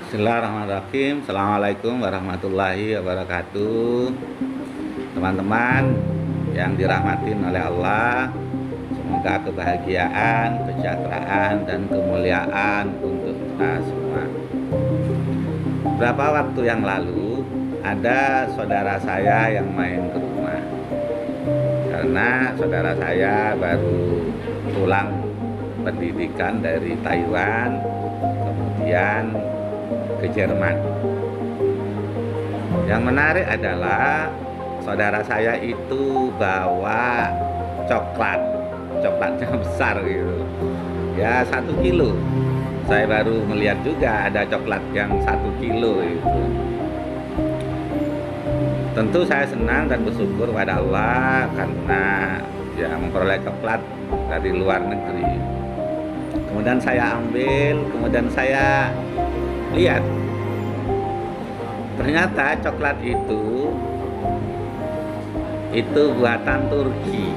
Bismillahirrahmanirrahim. Assalamualaikum warahmatullahi wabarakatuh. Teman-teman yang dirahmatin oleh Allah, semoga kebahagiaan, kesejahteraan, dan kemuliaan untuk kita semua. Beberapa waktu yang lalu ada saudara saya yang main ke rumah. Karena saudara saya baru pulang pendidikan dari Taiwan, kemudian ke Jerman. Yang menarik adalah saudara saya itu bawa coklatnya besar gitu, ya 1 kilo. Saya baru melihat juga ada coklat yang 1 kilo itu. Tentu saya senang dan bersyukur pada Allah karena ya memperoleh coklat dari luar negeri. Kemudian saya ambil, kemudian saya lihat, ternyata coklat itu buatan Turki.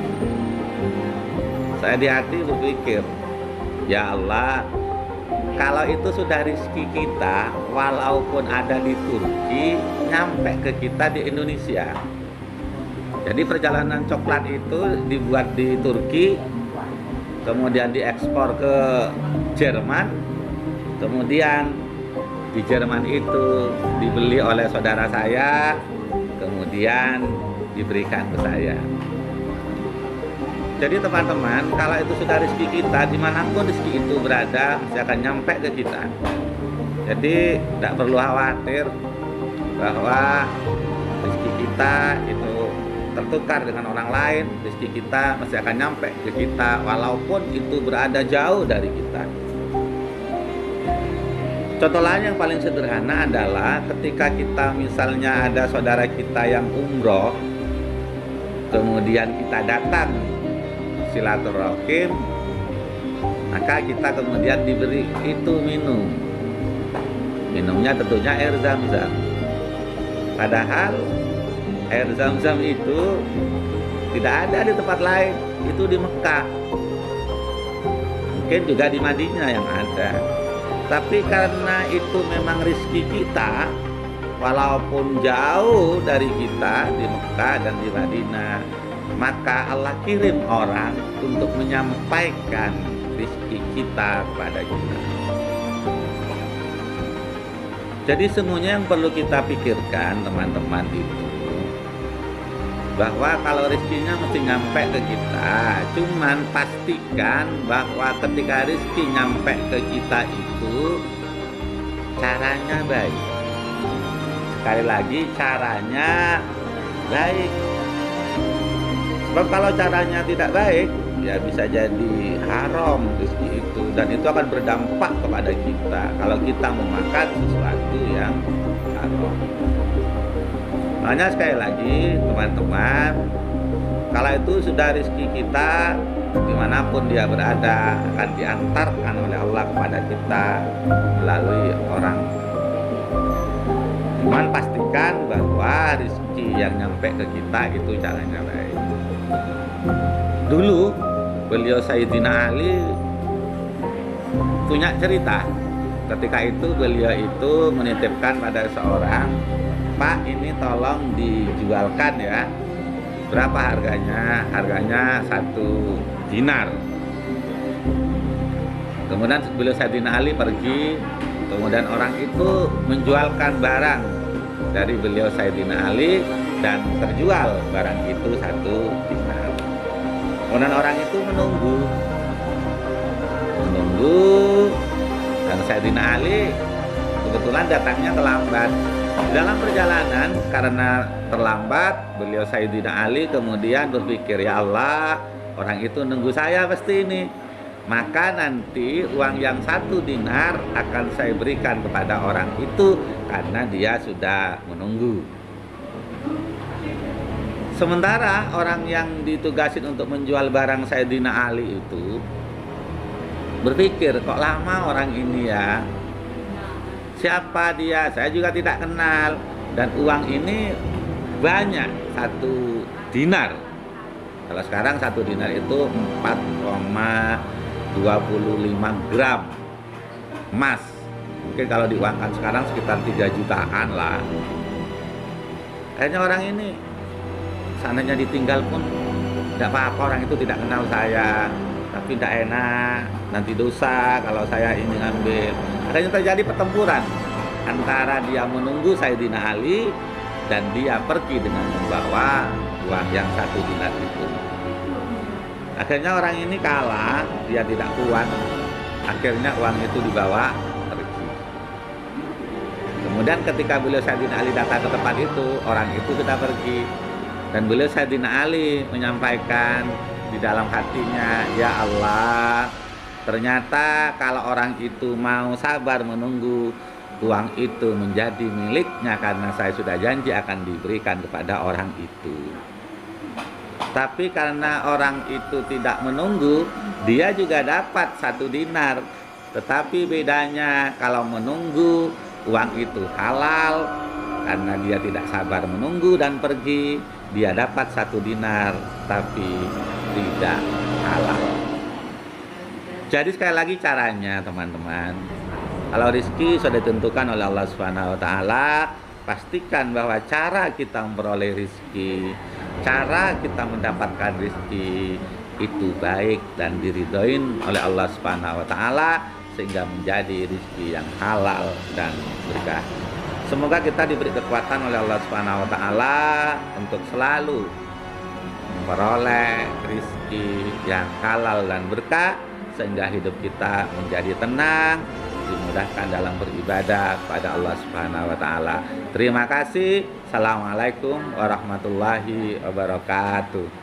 Saya di hati berpikir, ya Allah, kalau itu sudah rezeki kita, walaupun ada di Turki, nyampe ke kita di Indonesia. Jadi perjalanan coklat itu dibuat di Turki, kemudian diekspor ke Jerman, kemudian di Jerman itu dibeli oleh saudara saya, kemudian diberikan ke saya. Jadi teman-teman, kalau itu sudah rezeki kita, dimanapun rezeki itu berada, pasti akan nyampe ke kita. Jadi tidak perlu khawatir bahwa rezeki kita itu tertukar dengan orang lain. Rezeki kita pasti akan nyampe ke kita, walaupun itu berada jauh dari kita. Contoh lain yang paling sederhana adalah ketika kita misalnya ada saudara kita yang umroh, kemudian kita datang silaturahim, maka kita kemudian diberi itu minumnya tentunya air zam-zam. Padahal air zam-zam itu tidak ada di tempat lain, itu di Mekah, mungkin juga di Madinah yang ada. Tapi karena itu memang rezeki kita, walaupun jauh dari kita di Mekah dan di Madinah, maka Allah kirim orang untuk menyampaikan rezeki kita kepada kita. Jadi semuanya yang perlu kita pikirkan teman-teman itu, bahwa kalau rezekinya mesti nyampe ke kita, cuman pastikan bahwa ketika rezeki nyampe ke kita itu caranya baik. Sekali lagi, caranya baik. Sebab kalau caranya tidak baik, ya bisa jadi haram rezeki itu, dan itu akan berdampak kepada kita kalau kita memakan sesuatu yang haram. Makanya sekali lagi teman-teman, kalau itu sudah rezeki kita, dimanapun dia berada akan diantarkan oleh Allah kepada kita melalui orang. Cuman pastikan bahwa rezeki yang nyampe ke kita itu caranya baik. Dulu beliau Sayyidina Ali punya cerita. Ketika itu beliau itu menitipkan pada seorang, Pak, ini tolong dijualkan ya. Berapa harganya? Harganya 1 dinar. Kemudian beliau Sayyidina Ali pergi, kemudian orang itu menjualkan barang dari beliau Sayyidina Ali dan terjual barang itu 1 dinar. Kemudian orang itu menunggu, dan Sayyidina Ali kebetulan datangnya terlambat. Dalam perjalanan, karena terlambat, beliau Sayyidina Ali kemudian berpikir, ya Allah, orang itu nunggu saya pasti ini, maka nanti uang yang 1 dinar akan saya berikan kepada orang itu karena dia sudah menunggu. Sementara orang yang ditugasin untuk menjual barang Sayyidina Ali itu berpikir, kok lama orang ini ya, siapa dia, saya juga tidak kenal, dan uang ini banyak, 1 dinar. Kalau sekarang 1 dinar itu 4,25 gram emas. Mungkin kalau diuangkan sekarang sekitar 3 jutaan lah. Kayaknya orang ini seandainya ditinggal pun tidak apa-apa, orang itu tidak kenal saya, tapi tidak enak, nanti dosa kalau saya ini ngambil. Akhirnya terjadi pertempuran antara dia menunggu Sayyidina Ali dan dia pergi dengan membawa uang yang 1 dinar itu. Akhirnya orang ini kalah, dia tidak kuat. Akhirnya uang itu dibawa pergi. Kemudian ketika beliau Sayyidina Ali datang ke tempat itu, orang itu sudah pergi. Dan beliau Sayyidina Ali menyampaikan di dalam hatinya, ya Allah, ternyata kalau orang itu mau sabar menunggu, uang itu menjadi miliknya karena saya sudah janji akan diberikan kepada orang itu. Tapi karena orang itu tidak menunggu, dia juga dapat 1 dinar. Tetapi bedanya kalau menunggu, uang itu halal karena dia tidak sabar menunggu dan pergi, dia dapat 1 dinar tapi tidak halal. Jadi sekali lagi caranya teman-teman, kalau rezeki sudah ditentukan oleh Allah Subhanahu wa taala, pastikan bahwa cara kita memperoleh rezeki, cara kita mendapatkan rezeki itu baik dan diridhoin oleh Allah Subhanahu wa taala sehingga menjadi rezeki yang halal dan berkah. Semoga kita diberi kekuatan oleh Allah Subhanahu wa taala untuk selalu memperoleh rezeki yang halal dan berkah sehingga hidup kita menjadi tenang, dimudahkan dalam beribadah pada Allah Subhanahu wa taala. Terima kasih. Assalamualaikum warahmatullahi wabarakatuh.